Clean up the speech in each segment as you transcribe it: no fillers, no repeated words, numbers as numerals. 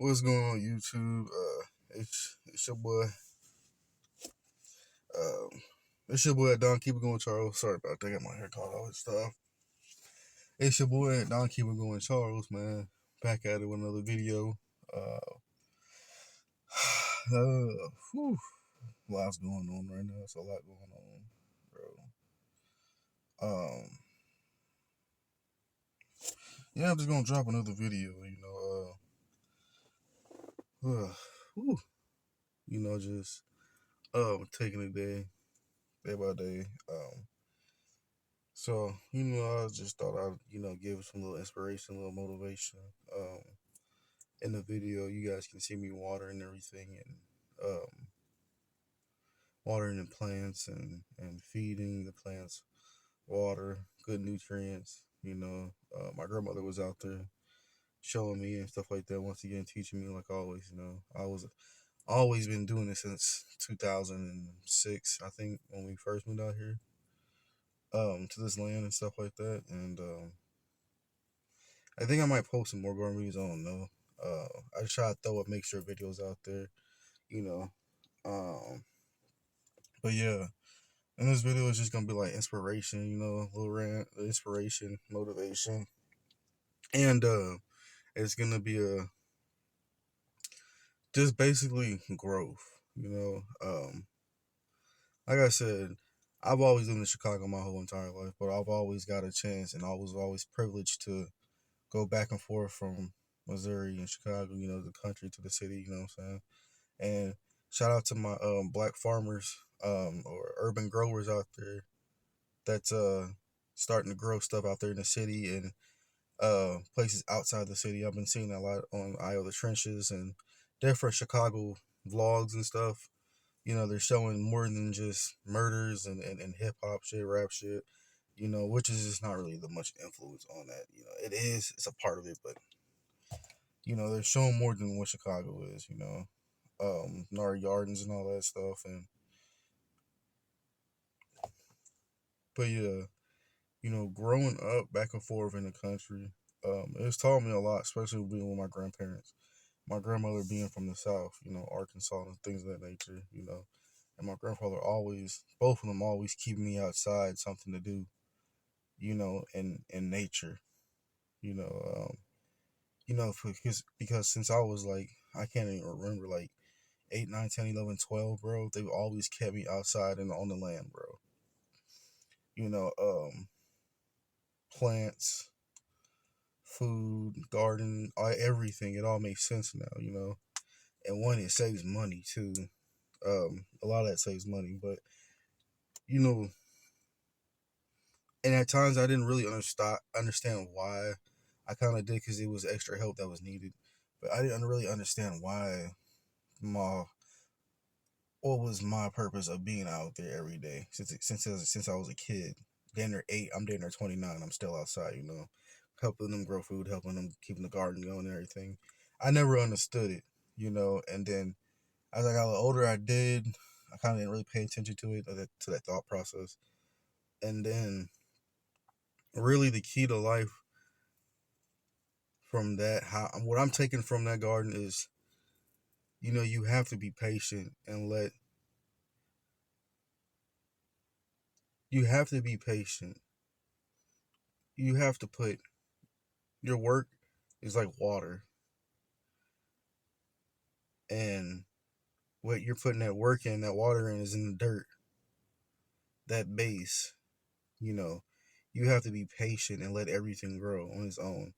What's going on YouTube? It's your boy. Um, it's your boy Don. Keep it going, Charles. Sorry about that. I got my hair caught all this stuff. It's your boy Don. Keep it going, Charles. Man, back at it with another video. Uh, whew, lots going on right now. It's a lot going on, bro. Yeah, I'm just gonna drop another video. Whew, just taking it day by day. I just thought I'd, give some little inspiration, a little motivation. Um, in the video, you guys can see me watering everything and watering the plants and feeding the plants water, good nutrients. My grandmother was out there showing me and stuff like that. Once again, teaching me like always. I was always been doing this since 2006, I think, when we first moved out here to this land and stuff like that. And I think I might post some more garden videos. I don't know. I just try to throw up mixture of videos out there, you know. Um, but yeah, and this video is just gonna be like inspiration, a little rant, inspiration, motivation, and it's gonna be a just basically growth. Like I said, I've always lived in Chicago my whole entire life, but I've always got a chance, and I was always privileged to go back and forth from Missouri and Chicago, the country to the city. You know what I'm saying? And shout out to my black farmers or urban growers out there that's starting to grow stuff out there in the city and places outside the city. I've been seeing a lot on Eye of the Trenches and different Chicago vlogs and stuff. They're showing more than just murders and hip hop shit, rap shit, which is just not really the much influence on that. It is, it's a part of it, but they're showing more than what Chicago is, Nard Gardens and all that stuff. But yeah, growing up back and forth in the country, it's taught me a lot, especially being with my grandparents. My grandmother being from the South, Arkansas and things of that nature, and my grandfather always, both of them always keeping me outside, something to do, in nature, you know, um, because since I was like, I can't even remember, like 8, 9, 10, 11, 12, bro, they always kept me outside and on the land, bro. You know, plants, food, garden, everything. It all makes sense now, And one, it saves money too. A lot of that saves money, but you know, and at times I didn't really understand why. I kind of did because it was extra help that was needed, but I didn't really understand why my what was my purpose of being out there every day since I was a kid. Then they're 8, I'm there 29. I'm still outside, helping them grow food, helping them keeping the garden going and everything. I never understood it, and then as I got a little older, I did. I kind of didn't really pay attention to it, to that thought process. And then, really, the key to life from that, what I'm taking from that garden is, you have to be patient and you have to be patient. You have to put your work is like water, and what you're putting that work in, that water in, is in the dirt, that base. You know, you have to be patient and let everything grow on its own,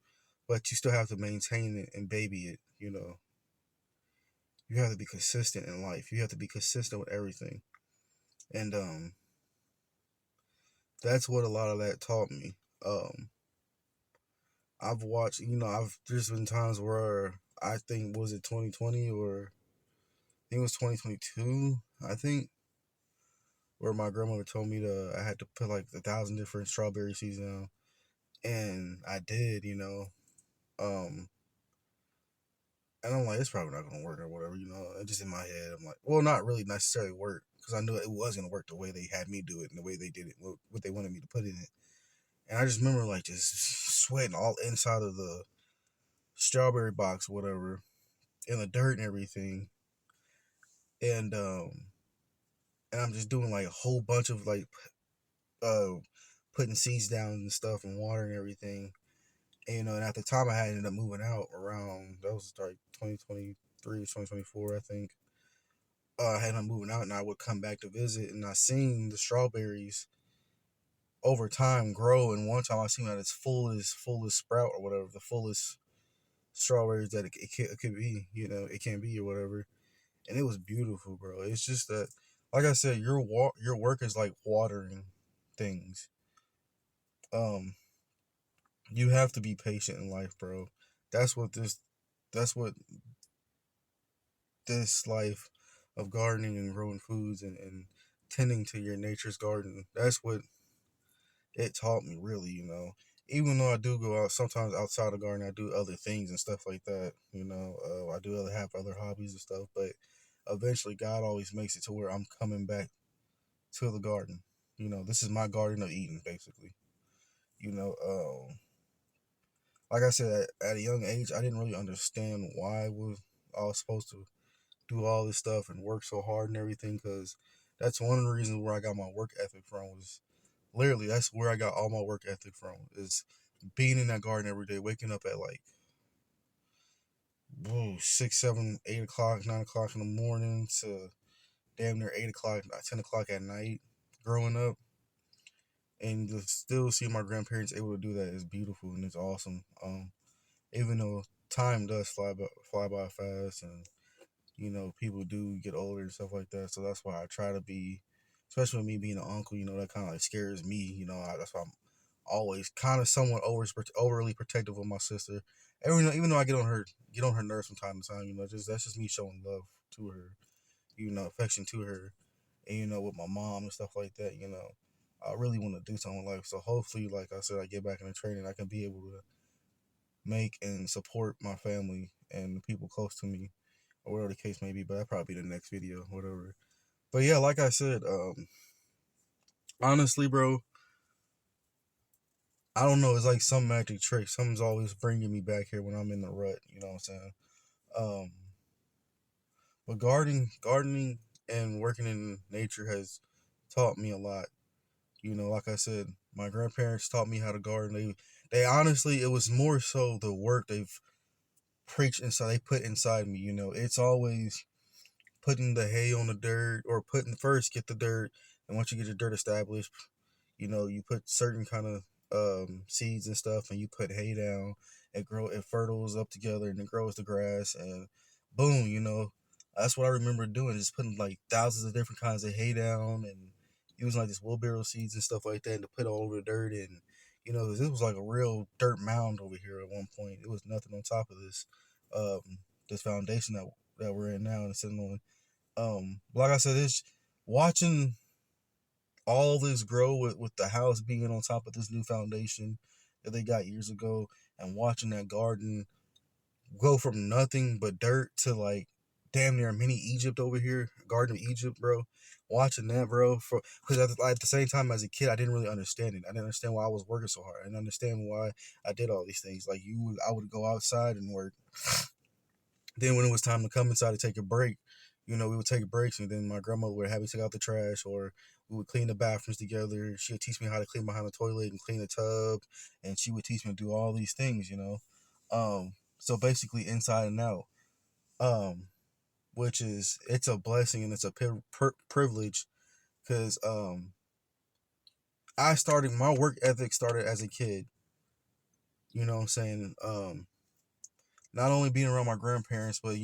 but you still have to maintain it and baby it. You have to be consistent in life. You have to be consistent with everything, and that's what a lot of that taught me. I've watched, there's been times where I think, was it 2020 or I think it was 2022. I think where my grandmother told me I had to put like 1,000 different strawberry seeds down, and I did, um, and I'm like, it's probably not gonna work or whatever, And just in my head, I'm like, well, not really necessarily work because I knew it was gonna work the way they had me do it and the way they did it, what they wanted me to put in it. And I just remember like just sweating all inside of the strawberry box, or whatever, in the dirt and everything, and I'm just doing like a whole bunch of like uh putting seeds down and stuff and water and everything. And, and at the time I had ended up moving out around that was like 2023, 2024, I think. I had ended up moving out, and I would come back to visit, and I seen the strawberries over time grow. And one time I seen that it's fullest sprout or whatever, the fullest strawberries that it could be, it can be or whatever. And it was beautiful, bro. It's just that, like I said, your work is like watering things. Um, you have to be patient in life, bro. That's what this. That's what this life of gardening and growing foods and tending to your nature's garden. That's what it taught me, really. Even though I do go out sometimes outside the garden, I do other things and stuff like that. I do have other hobbies and stuff, but eventually God always makes it to where I'm coming back to the garden. This is my garden of Eden, basically. You know, like I said, at a young age, I didn't really understand why I was supposed to do all this stuff and work so hard and everything. Because that's one of the reasons where I got my work ethic from. Was literally that's where I got all my work ethic from. Is being in that garden every day, waking up at like whoa, 6, 7, 8 o'clock, 9 o'clock in the morning to damn near 8 o'clock, 10 o'clock at night, growing up, and to still see my grandparents able to do that is beautiful and it's awesome. Even though time does fly by fast, and people do get older and stuff like that. So that's why I try to be, especially with me being an uncle, that kind of like scares me. That's why I'm always kind of somewhat overly protective of my sister. Even though I get on her nerves from time to time, just that's just me showing love to her, affection to her, and with my mom and stuff like that. I really want to do something in life. So hopefully, like I said, I get back in the training, I can be able to make and support my family and the people close to me, or whatever the case may be. But that'll probably be the next video, whatever. But yeah, like I said, honestly, bro, I don't know. It's like some magic trick. Something's always bringing me back here when I'm in the rut. You know what I'm saying? Um, but gardening, and working in nature has taught me a lot. Like I said, my grandparents taught me how to garden. They honestly, it was more so the work they've preached inside. They put inside me. It's always putting the hay on the dirt, or putting first get the dirt, and once you get your dirt established, you put certain kind of seeds and stuff, and you put hay down. It fertiles up together, and it grows the grass, and boom, that's what I remember doing, just putting like thousands of different kinds of hay down, and using like this wheelbarrow seeds and stuff like that, and to put all over the dirt. And this was like a real dirt mound over here at one point. It was nothing on top of this foundation that we're in now and sitting on. Like I said, it's watching all this grow with the house being on top of this new foundation that they got years ago, and watching that garden go from nothing but dirt to like damn near mini Egypt over here, Garden of Egypt, bro. Watching that, bro, because at the same time as a kid, I didn't really understand it. I didn't understand why I was working so hard. I didn't understand why I did all these things. Like I would go outside and work. Then when it was time to come inside to take a break, we would take breaks, and then my grandmother would have me take out the trash, or we would clean the bathrooms together. She would teach me how to clean behind the toilet and clean the tub, and she would teach me to do all these things. So basically inside and out, um, which is it's a blessing and it's a privilege, because I started my work ethic started as a kid. You know what I'm saying? Not only being around my grandparents, but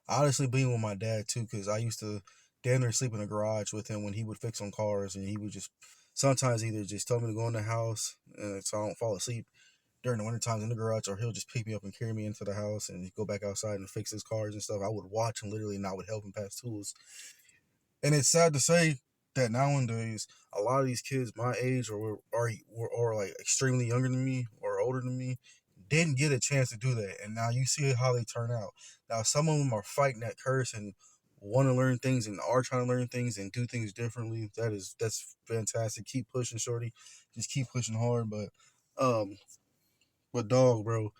honestly being with my dad too, because I used to damn near sleep in the garage with him when he would fix on cars, and he would just sometimes either just tell me to go in the house, so I don't fall asleep during the winter times in the garage, or he'll just pick me up and carry me into the house and go back outside and fix his cars and stuff. I would watch him literally, and I would help him pass tools. And it's sad to say that nowadays a lot of these kids my age, or like extremely younger than me or older than me, didn't get a chance to do that. And now you see how they turn out. Now some of them are fighting that curse and want to learn things and are trying to learn things and do things differently. That's fantastic. Keep pushing, shorty. Just keep pushing hard. But dog, bro,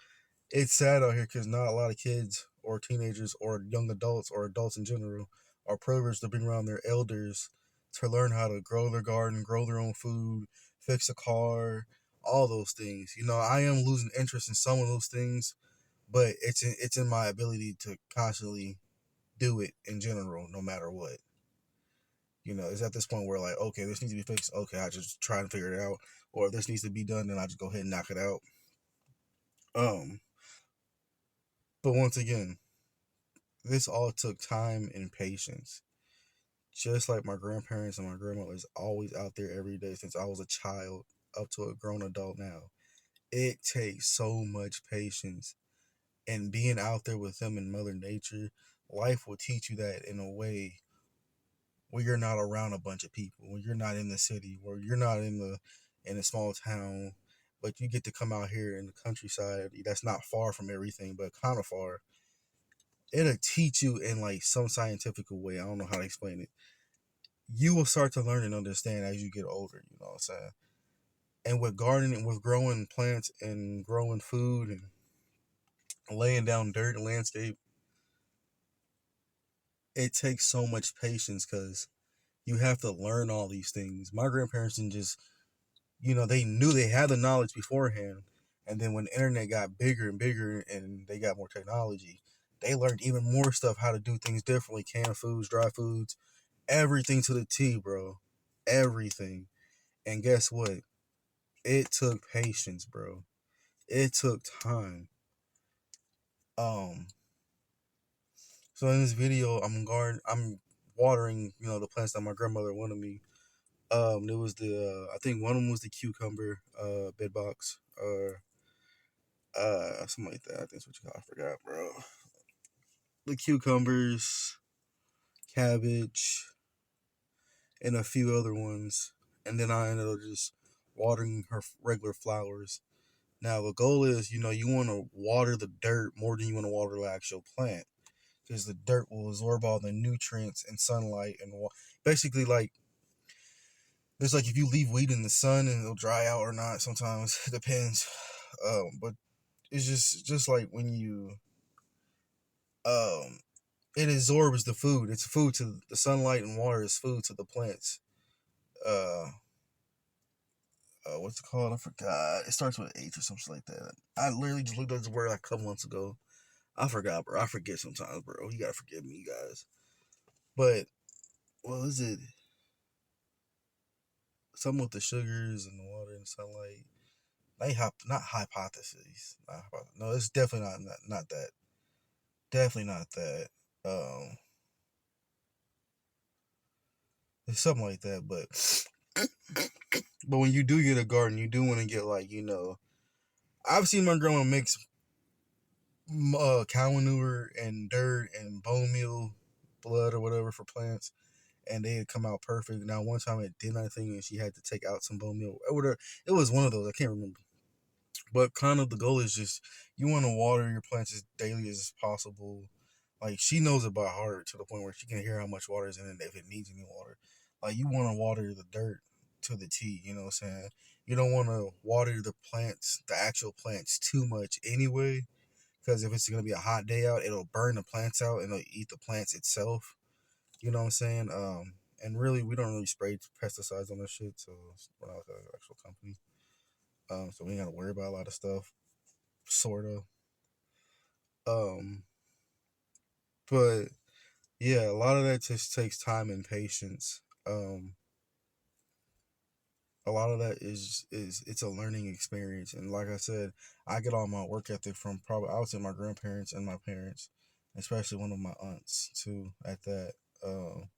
it's sad out here because not a lot of kids or teenagers or young adults or adults in general are privileged to bring around their elders to learn how to grow their garden, grow their own food, fix a car, all those things. You know, I am losing interest in some of those things, but it's in my ability to constantly do it in general, no matter what. You know, it's at this point where like, okay, this needs to be fixed. Okay, I just try and figure it out, or if this needs to be done, then I just go ahead and knock it out. Um, but once again, this all took time and patience. Just like my grandparents and my grandmother's always out there every day since I was a child up to a grown adult now. It takes so much patience. And being out there with them in Mother Nature, life will teach you that in a way where you're not around a bunch of people, where you're not in the city, where you're not in a small town, but you get to come out here in the countryside that's not far from everything, but kind of far. It'll teach you in like some scientific way. I don't know how to explain it. You will start to learn and understand as you get older. You know what I'm saying? And with gardening, with growing plants and growing food and laying down dirt and landscape, it takes so much patience because you have to learn all these things. My grandparents didn't just, they knew they had the knowledge beforehand. And then when the internet got bigger and bigger and they got more technology, they learned even more stuff how to do things differently, canned foods, dry foods, everything to the T, bro. Everything. And guess what? It took patience, bro. It took time. Um, so in this video, I'm watering, the plants that my grandmother wanted me. There was I think one of them was the cucumber, bed box, something like that. I think that's what you call. I forgot, bro. The cucumbers, cabbage, and a few other ones, and then I ended up just watering her regular flowers. Now the goal is, you want to water the dirt more than you want to water the actual plant, because the dirt will absorb all the nutrients and sunlight and basically like it's like if you leave weed in the sun and it'll dry out or not. Sometimes it depends. But it's just like when you um it absorbs the food. It's food to the sunlight, and water is food to the plants. Uh, what's it called? I forgot. It starts with H or something like that. I literally just looked at this word like a couple months ago. I forgot, bro. I forget sometimes, bro. You gotta forgive me, you guys. But what is it? Something with the sugars and the water and sunlight. Not hypotheses. No, it's definitely not that. Definitely not that. Um, it's something like that. But when you do get a garden, you do want to get like I've seen my grandma mix cow manure and dirt and bone meal, blood or whatever for plants, and they had come out perfect. Now one time it did nothing, and she had to take out some bone meal or whatever. It was one of those. I can't remember. But kind of the goal is just you want to water your plants as daily as possible. Like she knows it by heart to the point where she can hear how much water is in it if it needs any water. Like you want to water the dirt to the T. You know what I'm saying? You don't want to water the plants, the actual plants, too much anyway. Because if it's gonna be a hot day out, it'll burn the plants out and it'll eat the plants itself. You know what I'm saying? And really, we don't really spray pesticides on this shit, so we're not like an actual company. So we ain't gotta worry about a lot of stuff, sort of. Um, but yeah, a lot of that just takes time and patience. A lot of that is it's a learning experience, and like I said, I get all my work ethic from probably I would say my grandparents and my parents, especially one of my aunts too. At that, um,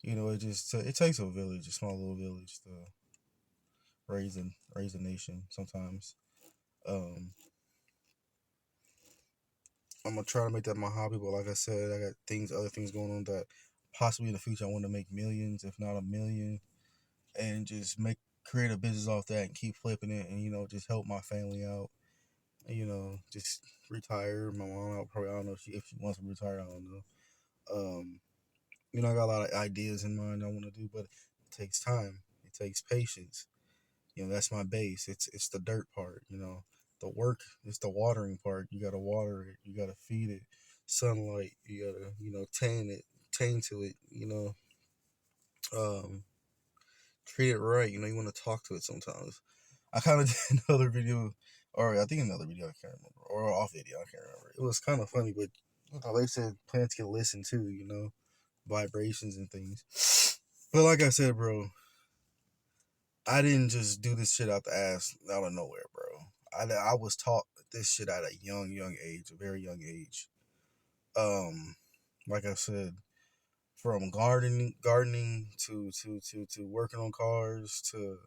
it takes a village, a small little village, to raise a nation. Sometimes, um, I'm gonna try to make that my hobby, but like I said, I got other things going on that possibly in the future I want to make millions, if not a million, and just make create a business off that and keep flipping it, and just help my family out. Just retire. My mom out probably I don't know if she wants to retire. I don't know. Um, I got a lot of ideas in mind I want to do, but it takes time. It takes patience. That's my base. It's the dirt part. The work is the watering part. You gotta water it. You gotta feed it sunlight. You gotta, tend to it. Um, treat it right. You want to talk to it sometimes. I kind of did another video, or I think another video, I can't remember, or off video, I can't remember. It was kind of funny, but they said plants can listen too, vibrations and things. But like I said, bro, I didn't just do this shit out the ass out of nowhere, bro. I was taught this shit at a young age, a very young age. Um, like I said, from gardening to working on cars to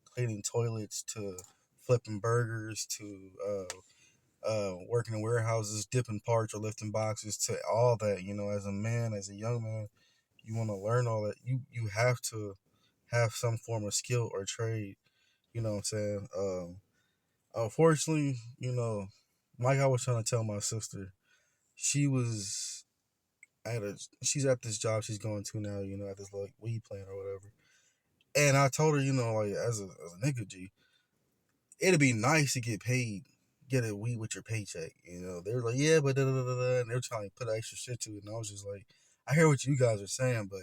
cleaning toilets to flipping burgers to working in warehouses, dipping parts or lifting boxes to all that. As a man, as a young man, you want to learn all that. You have to have some form of skill or trade. You know what I'm saying? Unfortunately, like I was trying to tell my sister, she was she's at this job she's going to now, at this like weed plant or whatever. And I told her, like as a nigga G, it'd be nice to get paid, get a weed with your paycheck. They were like, yeah, but da da da da, and they were trying to put extra shit to it, and I was just like, I hear what you guys are saying, but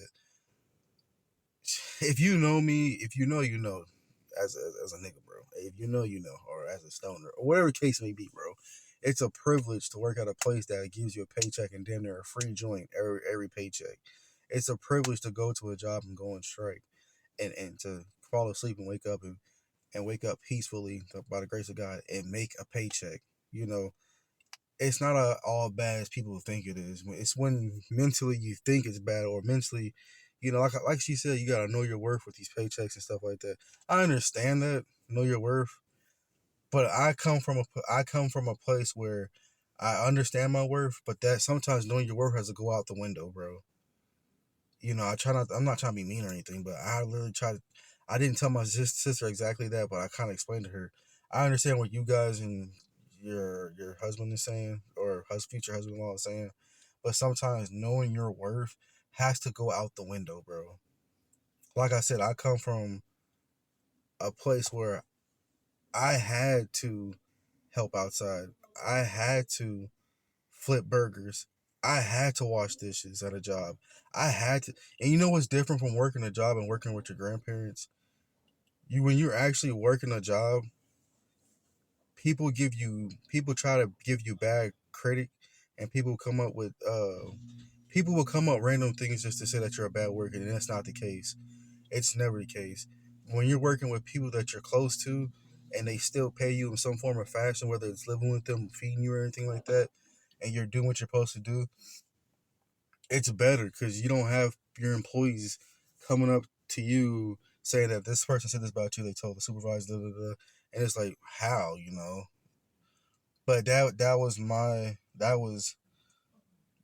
if you know me, if you know, as a nigga, bro. If you know, or as a stoner, or whatever case may be, bro. It's a privilege to work at a place that gives you a paycheck and then they're a free joint every paycheck. It's a privilege to go to a job and go on strike, and to fall asleep and wake up peacefully by the grace of God and make a paycheck. You know, it's not all bad as people think it is. It's when mentally you think it's bad, or mentally, like she said, you gotta know your worth with these paychecks and stuff like that. I understand that, know your worth, but I come from a place where I understand my worth, but that sometimes knowing your worth has to go out the window, bro. I try not. I'm not trying to be mean or anything, but I literally try to. I didn't tell my sister exactly that, but I kind of explained to her. I understand what you guys and your husband is saying, or future husband-in-law is saying, but sometimes knowing your worth has to go out the window, bro. Like I said, I come from a place where I had to help outside. I had to flip burgers. I had to wash dishes at a job. I had to, and you know what's different from working a job and working with your grandparents? When you're actually working a job, people try to give you bad credit, and people will come up random things just to say that you're a bad worker, and that's not the case. It's never the case. When you're working with people that you're close to, and they still pay you in some form of fashion, whether it's living with them, feeding you, or anything like that, and you're doing what you're supposed to do, it's better because you don't have your employees coming up to you saying that this person said this about you. They told the supervisor, da, da, da, and it's like, how. But that was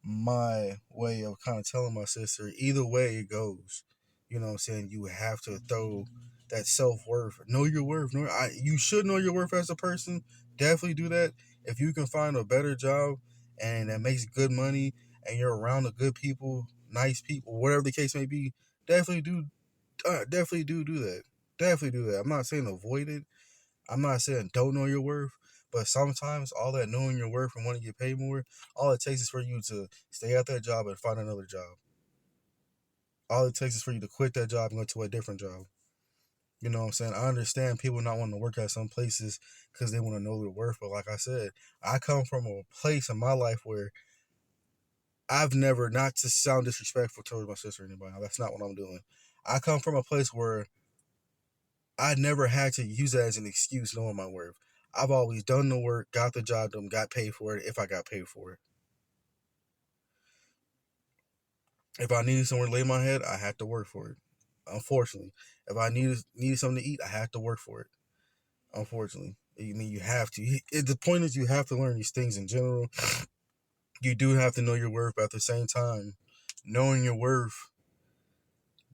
my way of kind of telling my sister, either way it goes, what I'm saying, you have to throw that self-worth, know your worth. You should know your worth as a person. Definitely do that. If you can find a better job and that makes good money, and you're around the good people, nice people, whatever the case may be, definitely do that. Definitely do that. I'm not saying avoid it. I'm not saying don't know your worth, but sometimes all that knowing your worth and wanting to get paid more, all it takes is for you to stay at that job and find another job. All it takes is for you to quit that job and go to a different job. You know what I'm saying? I understand people not wanting to work at some places because they want to know their worth, but like I said, I come from a place in my life where I've never, not to sound disrespectful towards my sister or anybody, that's not what I'm doing. I come from a place where I never had to use that as an excuse knowing my worth. I've always done the work, got the job done, got paid for it if I got paid for it. If I needed somewhere to lay my head, I had to work for it. Unfortunately. If I needed something to eat, I had to work for it. Unfortunately. You have to. The point is, you have to learn these things in general. You do have to know your worth, but at the same time, knowing your worth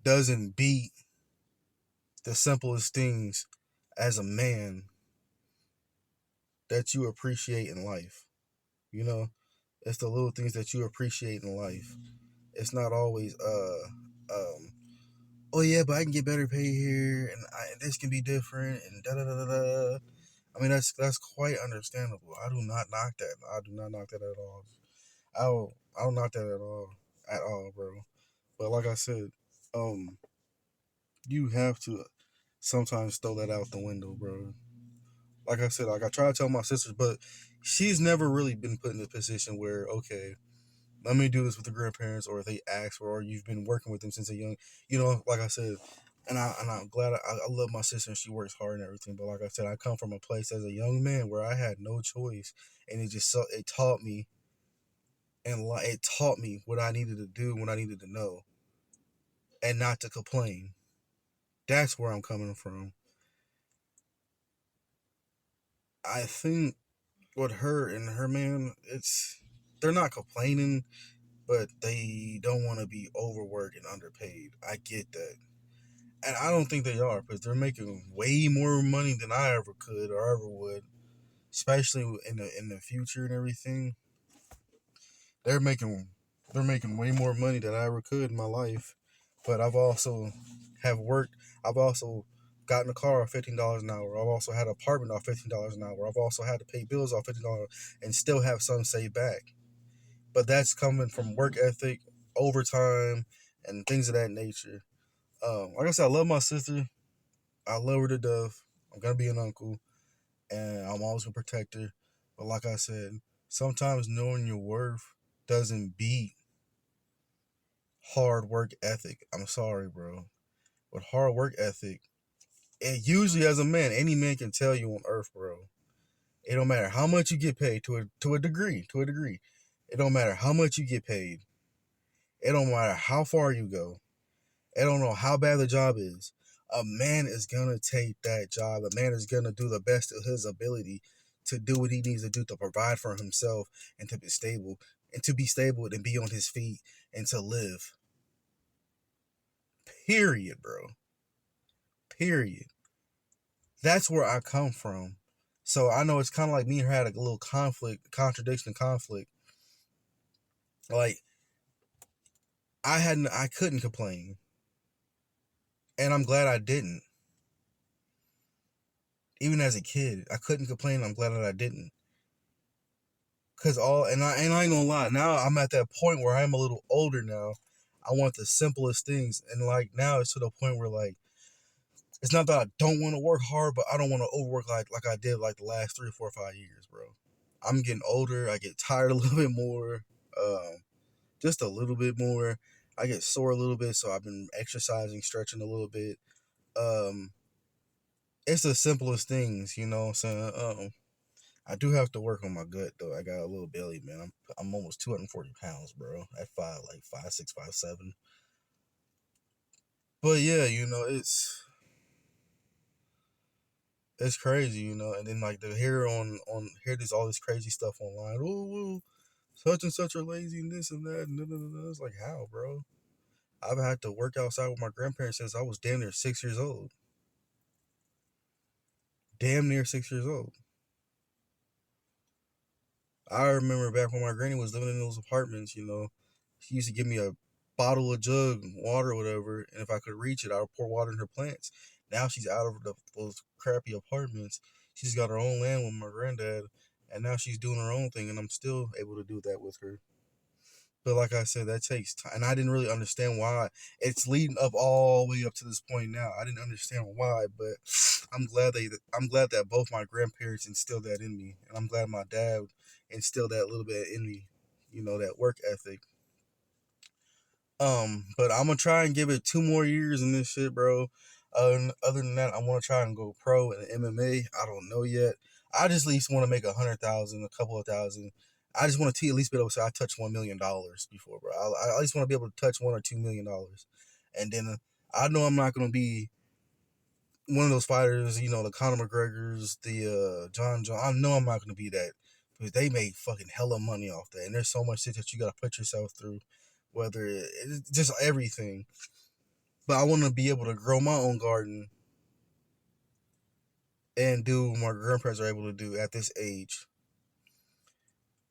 doesn't beat the simplest things as a man that you appreciate in life. You know, it's the little things that you appreciate in life. It's not always oh yeah, but I can get better pay here, and this can be different, and da da da da da. I mean, that's quite understandable. I do not knock that. I do not knock that at all. I don't knock that at all, bro. But like I said, um, you have to sometimes throw that out the window, bro. Like I said, like I try to tell my sisters, but she's never really been put in a position where, okay, let me do this with the grandparents, or they ask for, or you've been working with them since a young, like I said, and I'm glad I love my sister and she works hard and everything. But like I said, I come from a place as a young man where I had no choice, and it taught me, and it taught me what I needed to do, what I needed to know, and not to complain. That's where I'm coming from. I think with her and her man, they're not complaining, but they don't want to be overworked and underpaid. I get that. And I don't think they are, because they're making way more money than I ever could or ever would, especially in the future and everything. They're making they're making way more money than I ever could in my life. But I've also have worked. I've also gotten a car off $15 an hour. I've also had an apartment off $15 an hour. I've also had to pay bills off $15 and still have some saved back. But that's coming from work ethic, overtime, and things of that nature. Like I said, I love my sister. I love her to death. I'm gonna be an uncle, and I'm always gonna protect her. But like I said, sometimes knowing your worth doesn't beat hard work ethic. I'm sorry, bro. With hard work ethic, it usually as a man, any man can tell you on earth, bro. It don't matter how much you get paid to a degree, to a degree. It don't matter how much you get paid. It don't matter how far you go. It don't know how bad the job is. A man is gonna take that job. A man is gonna do the best of his ability to do what he needs to do to provide for himself and to be stable and be on his feet and to live. Period, bro. Period. That's where I come from. So I know it's kind of like me and her had a little conflict. Like I couldn't complain, and I'm glad I didn't. Even as a kid, I couldn't complain. I'm glad that I didn't. Cause I ain't gonna lie. Now I'm at that point where I'm a little older now. I want the simplest things, and like now it's to the point where like it's not that I don't want to work hard, but I don't want to overwork like I did like the last 3, 4, 5 years, bro. I'm getting older. I get tired a little bit more, just a little bit more. I get sore a little bit, so I've been exercising, stretching a little bit. Um, it's the simplest things, you know what I'm saying? I do have to work on my gut though. I got a little belly, man. I'm almost 240 pounds, bro. At 5'6", 5'7". But yeah, it's crazy, And then like to hear this all this crazy stuff online. Oh, well, such and such are lazy and this and that. And it's like how, bro? I've had to work outside with my grandparents since I was damn near 6 years old. Damn near 6 years old. I remember back when my granny was living in those apartments, she used to give me a bottle of jug water or whatever, and if I could reach it, I would pour water in her plants. Now she's out of those crappy apartments. She's got her own land with my granddad, and now she's doing her own thing, and I'm still able to do that with her. But like I said, that takes time, and I didn't really understand why. It's leading up all the way up to this point now. I didn't understand why, but I'm glad that both my grandparents instilled that in me, and I'm glad my dad instilled that a little bit in me. That work ethic. But I'm gonna try and give it 2 more years in this shit, bro. Other than that, I want to try and go pro in MMA. I don't know yet. I just at least want to make 100,000, a couple of thousand. I just want to at least be able to say I touched $1 million before, bro. I at least want to be able to touch $1 or $2 million, and then I know I'm not gonna be one of those fighters. The Conor McGregor's, the John Jones. I know I'm not gonna be that because they make fucking hella money off that, and there's so much shit that you gotta put yourself through, whether it's just everything. But I want to be able to grow my own garden and do what my grandparents are able to do at this age.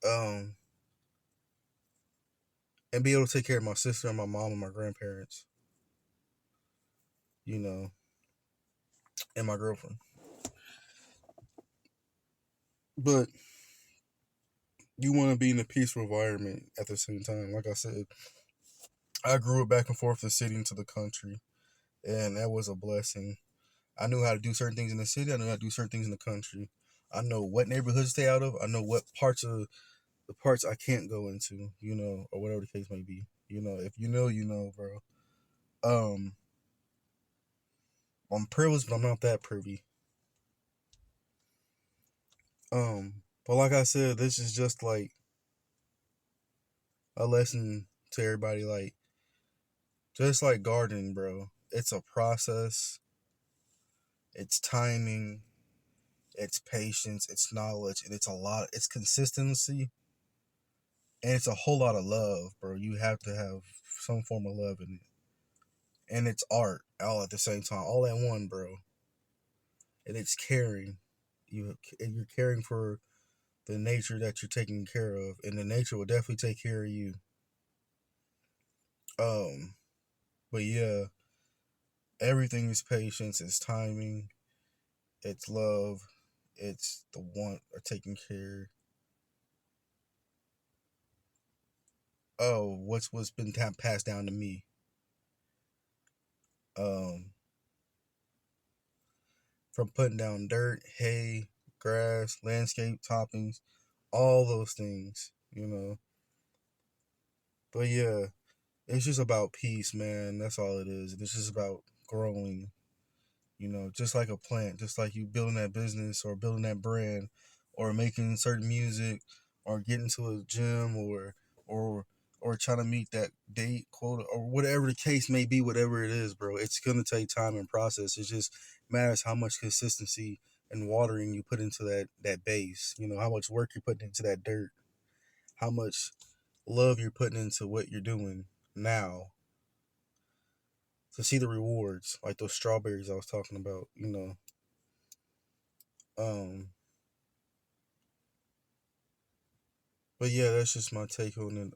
Um, and be able to take care of my sister and my mom and my grandparents, you know, and my girlfriend. But you want to be in a peaceful environment at the same time. Like I said, I grew up back and forth the city into the country, and that was a blessing. I knew how to do certain things in the city. I knew how to do certain things in the country. I know what neighborhoods to stay out of. I know what parts of the parts I can't go into, or whatever the case may be. If you know, bro. Um, I'm privileged, but I'm not that privy. But like I said, this is just like a lesson to everybody. Like, just like gardening, bro. It's a process. It's timing. It's patience. It's knowledge, and it's a lot. It's consistency, and it's a whole lot of love, bro. You have to have some form of love in it, and it's art all at the same time, all at one, bro. And it's caring. You're caring for the nature that you're taking care of, and the nature will definitely take care of you. Um, but yeah, everything is patience, it's timing, it's love, it's the want of taking care of what's been passed down to me. Um, from putting down dirt, hay, grass, landscape toppings, all those things. But yeah, it's just about peace, man. That's all it is. It's just about growing. Just like a plant, just like you building that business or building that brand or making certain music or getting to a gym or or trying to meet that date quota or whatever the case may be, whatever it is, bro. It's gonna take time and process. It just matters how much consistency and watering you put into that base. How much work you're putting into that dirt, how much love you're putting into what you're doing now to see the rewards, like those strawberries I was talking about. Um, but yeah, that's just my take on it.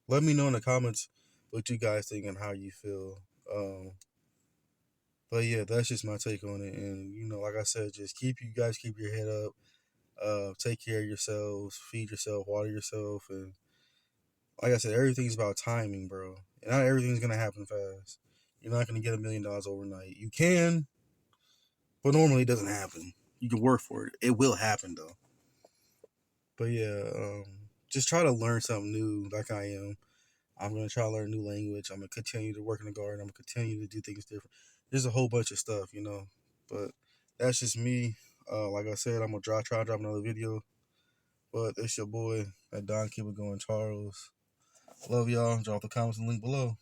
Let me know in the comments what you guys think and how you feel. But yeah, that's just my take on it. And like I said, just keep your head up. Take care of yourselves, feed yourself, water yourself, and like I said, everything's about timing, bro. And not everything's gonna happen fast. You're not gonna get $1 million overnight. You can, but normally it doesn't happen. You can work for it. It will happen though. But yeah, just try to learn something new, like I am. I'm gonna try to learn a new language. I'm gonna continue to work in the garden. I'm gonna continue to do things different. There's a whole bunch of stuff. But that's just me. Like I said, I'm gonna try to drop another video. But it's your boy, that Don Keep It Going Charles. Love y'all. Drop the comments and link below.